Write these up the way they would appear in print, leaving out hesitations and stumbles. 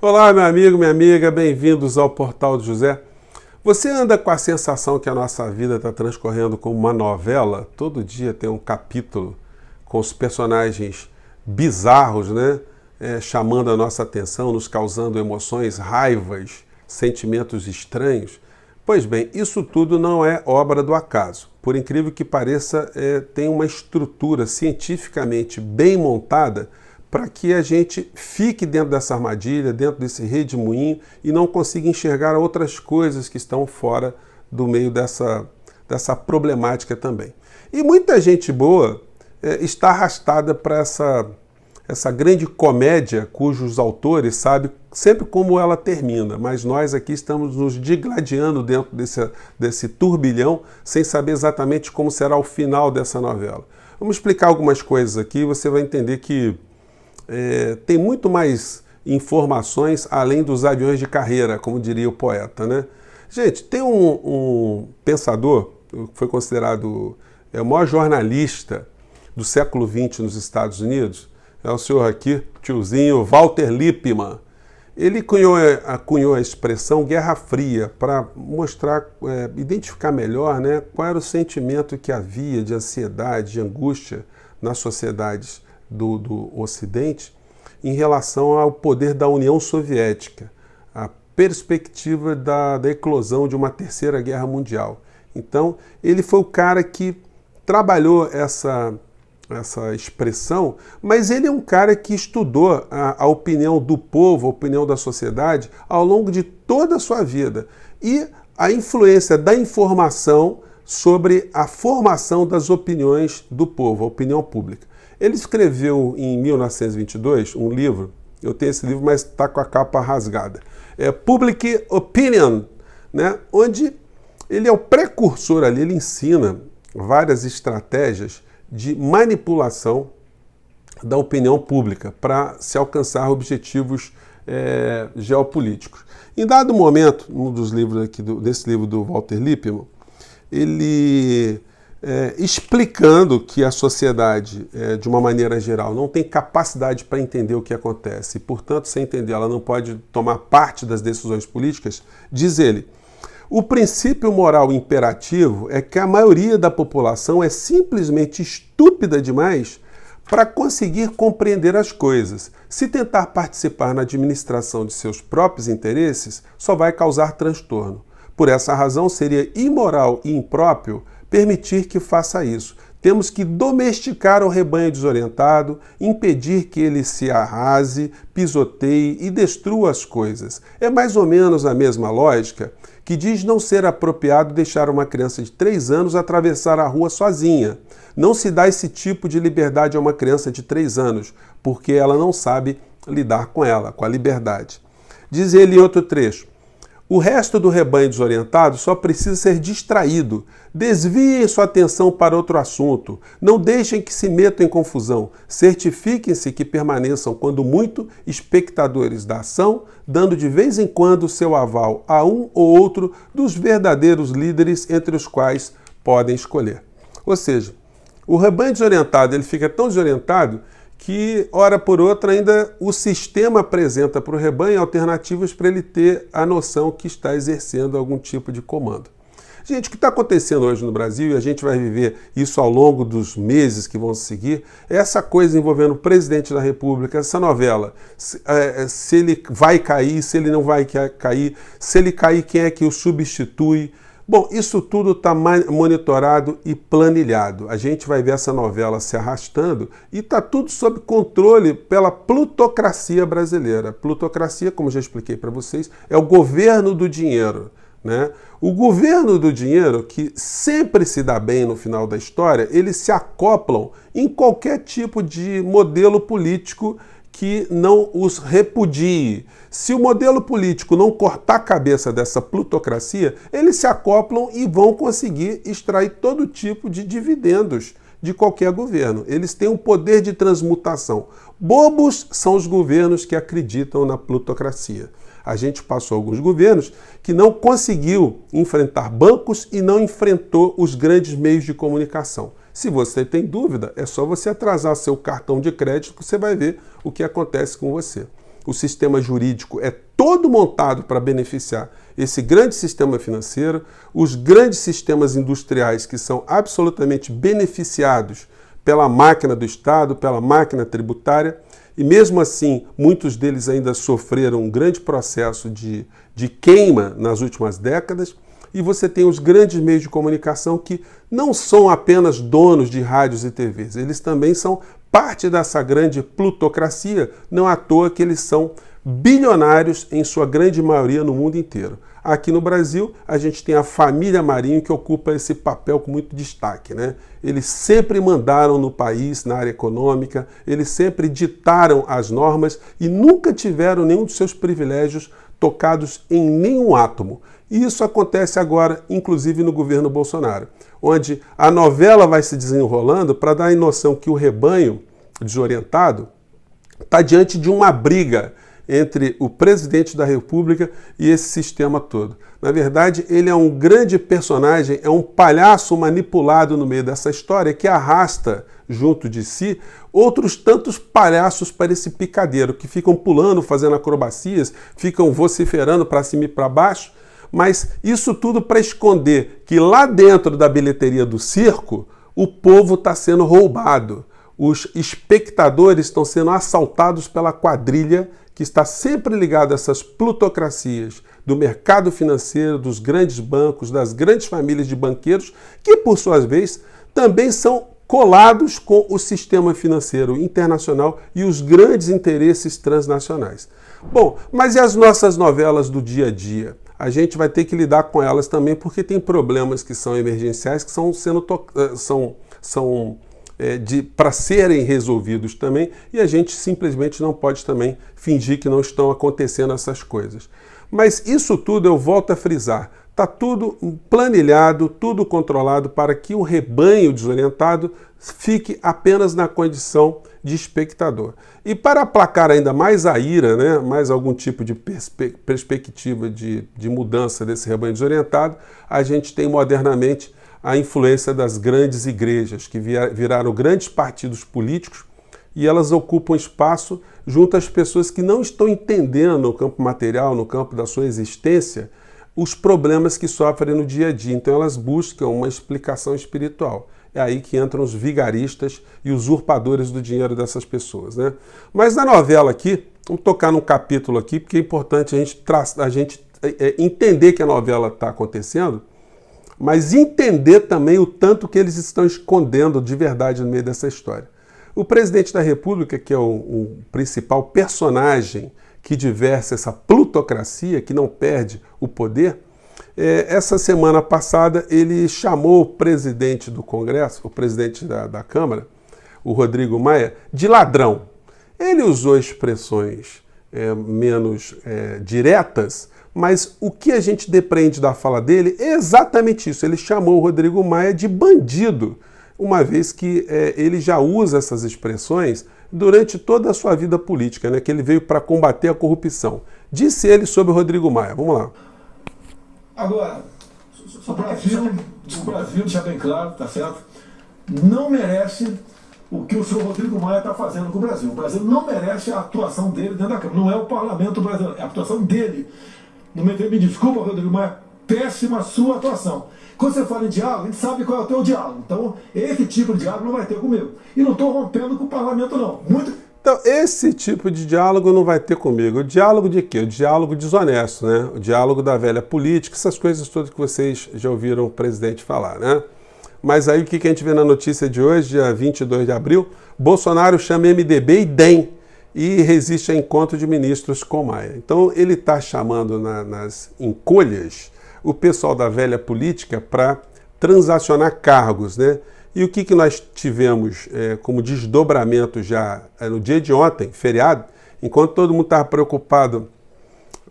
Olá, meu amigo, minha amiga, bem-vindos ao Portal do José. Você anda com a sensação que a nossa vida está transcorrendo como uma novela? Todo dia tem um capítulo com os personagens bizarros, né? Chamando a nossa atenção, nos causando emoções, raivas, sentimentos estranhos. Pois bem, isso tudo não é obra do acaso. Por incrível que pareça, tem uma estrutura cientificamente bem montada para que a gente fique dentro dessa armadilha, dentro desse redemoinho e não consiga enxergar outras coisas que estão fora do meio dessa problemática também. E muita gente boa está arrastada para essa grande comédia cujos autores sabem sempre como ela termina, mas nós aqui estamos nos digladiando dentro desse turbilhão sem saber exatamente como será o final dessa novela. Vamos explicar algumas coisas aqui e você vai entender que tem muito mais informações além dos aviões de carreira, como diria o poeta, né? Gente, tem um pensador, que foi considerado o maior jornalista do século XX nos Estados Unidos, é o senhor aqui, tiozinho Walter Lippmann. Ele cunhou a expressão Guerra Fria para mostrar, identificar melhor, né, qual era o sentimento que havia de ansiedade, de angústia nas sociedades do Ocidente em relação ao poder da União Soviética, a perspectiva da eclosão de uma terceira guerra mundial. Então, ele foi o cara que trabalhou essa expressão, mas ele é um cara que estudou a opinião do povo, a opinião da sociedade ao longo de toda a sua vida e a influência da informação sobre a formação das opiniões do povo, a opinião pública. Ele escreveu em 1922 um livro, eu tenho esse livro, mas está com a capa rasgada, Public Opinion, né? Onde ele é o precursor ali, ele ensina várias estratégias de manipulação da opinião pública para se alcançar objetivos geopolíticos. Em dado momento, um dos livros aqui desse livro do Walter Lippmann, ele explicando que a sociedade, de uma maneira geral, não tem capacidade para entender o que acontece e, portanto, sem entender, ela não pode tomar parte das decisões políticas, diz ele: o princípio moral imperativo é que a maioria da população é simplesmente estúpida demais para conseguir compreender as coisas. Se tentar participar na administração de seus próprios interesses, só vai causar transtorno. Por essa razão, seria imoral e impróprio permitir que faça isso. Temos que domesticar o rebanho desorientado, impedir que ele se arrase, pisoteie e destrua as coisas. É mais ou menos a mesma lógica que diz não ser apropriado deixar uma criança de 3 anos atravessar a rua sozinha. Não se dá esse tipo de liberdade a uma criança de 3 anos, porque ela não sabe lidar com ela, com a liberdade. Diz ele em outro trecho: o resto do rebanho desorientado só precisa ser distraído. Desviem sua atenção para outro assunto. Não deixem que se metam em confusão. Certifiquem-se que permaneçam, quando muito, espectadores da ação, dando de vez em quando seu aval a um ou outro dos verdadeiros líderes entre os quais podem escolher. Ou seja, o rebanho desorientado ele fica tão desorientado que, hora por outra, ainda o sistema apresenta para o rebanho alternativas para ele ter a noção que está exercendo algum tipo de comando. Gente, o que está acontecendo hoje no Brasil, e a gente vai viver isso ao longo dos meses que vão seguir, é essa coisa envolvendo o presidente da República, essa novela. Se ele vai cair, se ele não vai cair, se ele cair, quem é que o substitui? Bom, isso tudo está monitorado e planilhado. A gente vai ver essa novela se arrastando e está tudo sob controle pela plutocracia brasileira. Plutocracia, como já expliquei para vocês, é o governo do dinheiro, né? O governo do dinheiro, que sempre se dá bem no final da história, eles se acoplam em qualquer tipo de modelo político que não os repudie. Se o modelo político não cortar a cabeça dessa plutocracia, eles se acoplam e vão conseguir extrair todo tipo de dividendos de qualquer governo. Eles têm um poder de transmutação. Bobos são os governos que acreditam na plutocracia. A gente passou alguns governos que não conseguiu enfrentar bancos e não enfrentou os grandes meios de comunicação. Se você tem dúvida, é só você atrasar seu cartão de crédito que você vai ver o que acontece com você. o sistema jurídico é todo montado para beneficiar esse grande sistema financeiro, os grandes sistemas industriais que são absolutamente beneficiados pela máquina do Estado, pela máquina tributária, e mesmo assim muitos deles ainda sofreram um grande processo de queima nas últimas décadas. E você tem os grandes meios de comunicação que não são apenas donos de rádios e TVs, eles também são parte dessa grande plutocracia, não à toa que eles são bilionários em sua grande maioria no mundo inteiro. Aqui no Brasil, a gente tem a família Marinho que ocupa esse papel com muito destaque, né? Eles sempre mandaram no país, na área econômica, eles sempre ditaram as normas e nunca tiveram nenhum dos seus privilégios tocados em nenhum átomo. E isso acontece agora, inclusive no governo Bolsonaro, onde a novela vai se desenrolando para dar a noção que o rebanho desorientado está diante de uma briga entre o presidente da República e esse sistema todo. Na verdade, ele é um grande personagem, é um palhaço manipulado no meio dessa história que arrasta junto de si outros tantos palhaços para esse picadeiro, que ficam pulando, fazendo acrobacias, ficam vociferando para cima e para baixo, mas isso tudo para esconder que lá dentro da bilheteria do circo, o povo está sendo roubado. Os espectadores estão sendo assaltados pela quadrilha que está sempre ligada a essas plutocracias do mercado financeiro, dos grandes bancos, das grandes famílias de banqueiros, que, por sua vez, também são colados com o sistema financeiro internacional e os grandes interesses transnacionais. Bom, mas e as nossas novelas do dia a dia? A gente vai ter que lidar com elas também, porque tem problemas que são emergenciais, que são para serem resolvidos também, e a gente simplesmente não pode também fingir que não estão acontecendo essas coisas. Mas isso tudo, eu volto a frisar, está tudo planilhado, tudo controlado para que o rebanho desorientado fique apenas na condição de espectador. E para aplacar ainda mais a ira, né, mais algum tipo de perspectiva de mudança desse rebanho desorientado, a gente tem modernamente a influência das grandes igrejas, que viraram grandes partidos políticos, e elas ocupam espaço junto às pessoas que não estão entendendo no campo material, no campo da sua existência, os problemas que sofrem no dia a dia. Então elas buscam uma explicação espiritual. É aí que entram os vigaristas e usurpadores do dinheiro dessas pessoas, né? Mas na novela aqui, vamos tocar num capítulo aqui, porque é importante a gente entender que a novela está acontecendo, mas entender também o tanto que eles estão escondendo de verdade no meio dessa história. O presidente da República, que é o principal personagem que diversa essa plutocracia, que não perde o poder, essa semana passada ele chamou o presidente do Congresso, o presidente da Câmara, o Rodrigo Maia, de ladrão. Ele usou expressões menos diretas, mas o que a gente depreende da fala dele é exatamente isso. Ele chamou o Rodrigo Maia de bandido, uma vez que ele já usa essas expressões durante toda a sua vida política, né, que ele veio para combater a corrupção. Disse ele sobre o Rodrigo Maia. Vamos lá. Agora, o Brasil, deixa bem claro, tá certo? Não merece o que o senhor Rodrigo Maia está fazendo com o Brasil. O Brasil não merece a atuação dele dentro da Câmara. Não é o parlamento brasileiro, é a atuação dele. Me desculpa, Rodrigo Maia, péssima sua atuação. Quando você fala em diálogo, a gente sabe qual é o teu diálogo. Então, esse tipo de diálogo não vai ter comigo. E não estou rompendo com o parlamento, não. Então, esse tipo de diálogo não vai ter comigo. O diálogo de quê? O diálogo desonesto, né? O diálogo da velha política, essas coisas todas que vocês já ouviram o presidente falar, né? Mas aí o que a gente vê na notícia de hoje, dia 22 de abril, Bolsonaro chama MDB e DEM e resiste a encontro de ministros com Maia. Então, ele está chamando nas encolhas o pessoal da velha política para transacionar cargos, né? E o que nós tivemos como desdobramento já no dia de ontem, feriado, enquanto todo mundo estava preocupado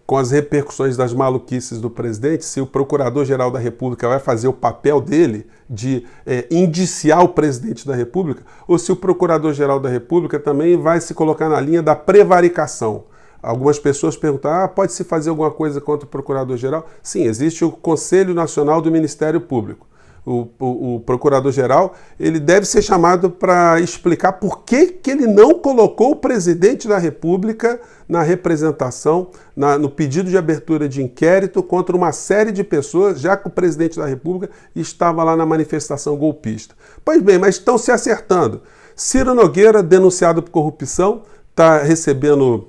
com as repercussões das maluquices do presidente, se o Procurador-Geral da República vai fazer o papel dele de indiciar o presidente da República, ou se o Procurador-Geral da República também vai se colocar na linha da prevaricação. Algumas pessoas perguntam, pode-se fazer alguma coisa contra o Procurador-Geral? Sim, existe o Conselho Nacional do Ministério Público. O procurador-geral, ele deve ser chamado para explicar por que ele não colocou o presidente da República na representação, no pedido de abertura de inquérito contra uma série de pessoas, já que o presidente da República estava lá na manifestação golpista. Pois bem, mas estão se acertando. Ciro Nogueira, denunciado por corrupção, está recebendo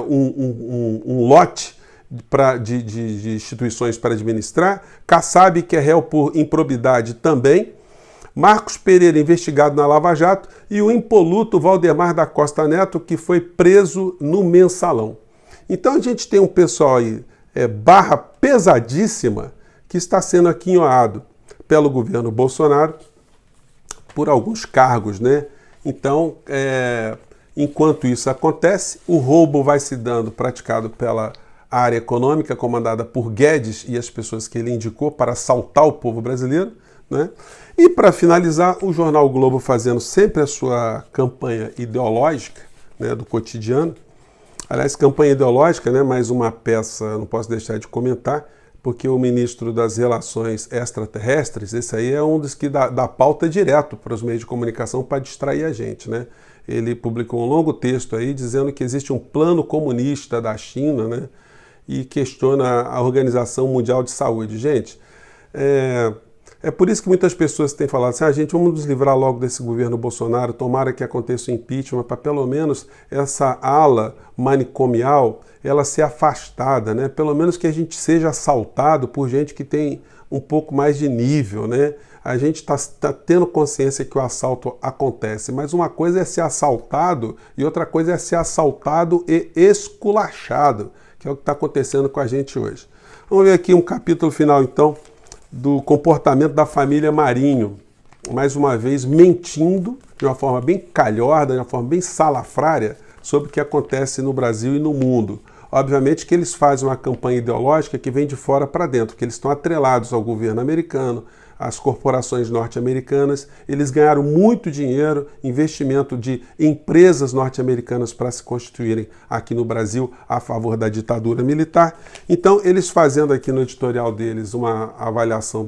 um lote de instituições para administrar. Kassab, que é réu por improbidade, também. Marcos Pereira, investigado na Lava Jato. E o impoluto Valdemar da Costa Neto, que foi preso no Mensalão. Então a gente tem um pessoal aí, barra pesadíssima, que está sendo aquinhoado pelo governo Bolsonaro por alguns cargos, né? Então, enquanto isso acontece, o roubo vai se dando praticado pela área econômica comandada por Guedes e as pessoas que ele indicou para assaltar o povo brasileiro, né? E para finalizar, o jornal o Globo fazendo sempre a sua campanha ideológica, né, do cotidiano. Aliás, campanha ideológica, né, mais uma peça, não posso deixar de comentar, porque o ministro das Relações Extraterrestres, esse aí é um dos que dá pauta direto para os meios de comunicação para distrair a gente, né? Ele publicou um longo texto aí dizendo que existe um plano comunista da China, né? E questiona a Organização Mundial de Saúde. Gente, é por isso que muitas pessoas têm falado assim, gente, vamos nos livrar logo desse governo Bolsonaro, tomara que aconteça o impeachment, para pelo menos essa ala manicomial, ela ser afastada, né? Pelo menos que a gente seja assaltado por gente que tem um pouco mais de nível, né? A gente está tendo consciência que o assalto acontece, mas uma coisa é ser assaltado e outra coisa é ser assaltado e esculachado, que é o que está acontecendo com a gente hoje. Vamos ver aqui um capítulo final, então, do comportamento da família Marinho. Mais uma vez, mentindo de uma forma bem calhorda, de uma forma bem salafrária, sobre o que acontece no Brasil e no mundo. Obviamente que eles fazem uma campanha ideológica que vem de fora para dentro, porque eles estão atrelados ao governo americano, às corporações norte-americanas, eles ganharam muito dinheiro, investimento de empresas norte-americanas para se constituírem aqui no Brasil a favor da ditadura militar. Então, eles fazendo aqui no editorial deles uma avaliação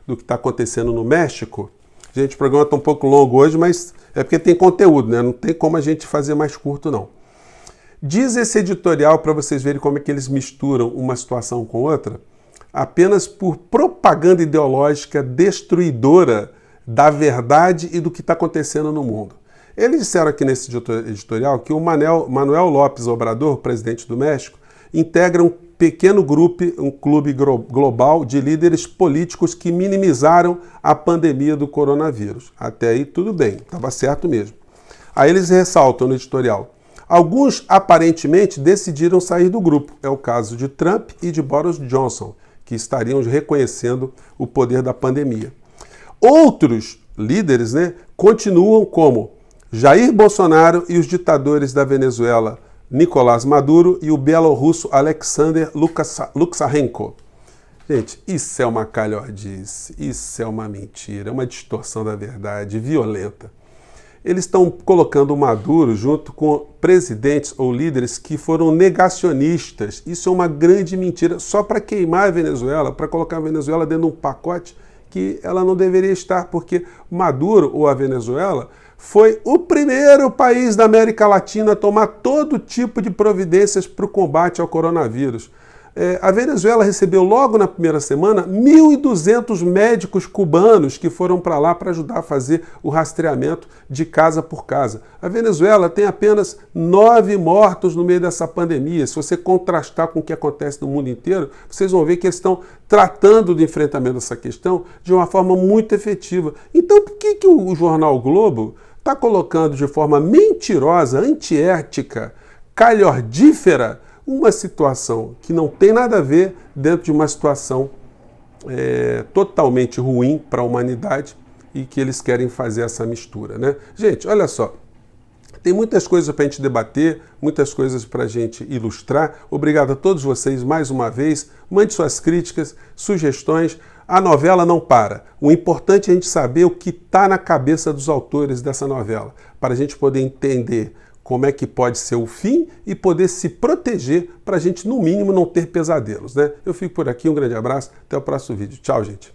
do que está acontecendo no México. Gente, o programa está um pouco longo hoje, mas é porque tem conteúdo, né? Não tem como a gente fazer mais curto, não. Diz esse editorial, para vocês verem como é que eles misturam uma situação com outra, apenas por propaganda ideológica destruidora da verdade e do que está acontecendo no mundo. Eles disseram aqui nesse editorial que o Manuel López Obrador, presidente do México, integra um pequeno grupo, um clube global de líderes políticos que minimizaram a pandemia do coronavírus. Até aí tudo bem, estava certo mesmo. Aí eles ressaltam no editorial: alguns aparentemente decidiram sair do grupo. É o caso de Trump e de Boris Johnson, que estariam reconhecendo o poder da pandemia. Outros líderes, né, continuam como Jair Bolsonaro e os ditadores da Venezuela, Nicolás Maduro e o bielorrusso Alexander Lukashenko. Gente, isso é uma calhordice, isso é uma mentira, é uma distorção da verdade violenta. Eles estão colocando o Maduro junto com presidentes ou líderes que foram negacionistas. Isso é uma grande mentira, só para queimar a Venezuela, para colocar a Venezuela dentro de um pacote que ela não deveria estar, porque Maduro ou a Venezuela foi o primeiro país da América Latina a tomar todo tipo de providências para o combate ao coronavírus. A Venezuela recebeu logo na primeira semana 1.200 médicos cubanos que foram para lá para ajudar a fazer o rastreamento de casa por casa. A Venezuela tem apenas 9 mortos no meio dessa pandemia. Se você contrastar com o que acontece no mundo inteiro, vocês vão ver que eles estão tratando do enfrentamento dessa questão de uma forma muito efetiva. Então, por que o jornal o Globo está colocando de forma mentirosa, antiética, calhordífera, uma situação que não tem nada a ver dentro de uma situação totalmente ruim para a humanidade e que eles querem fazer essa mistura, né? Gente, olha só, tem muitas coisas para a gente debater, muitas coisas para a gente ilustrar. Obrigado a todos vocês mais uma vez. Mande suas críticas, sugestões. A novela não para. O importante é a gente saber o que está na cabeça dos autores dessa novela, para a gente poder entender como é que pode ser o fim e poder se proteger para a gente, no mínimo, não ter pesadelos, né? Eu fico por aqui, um grande abraço, até o próximo vídeo. Tchau, gente!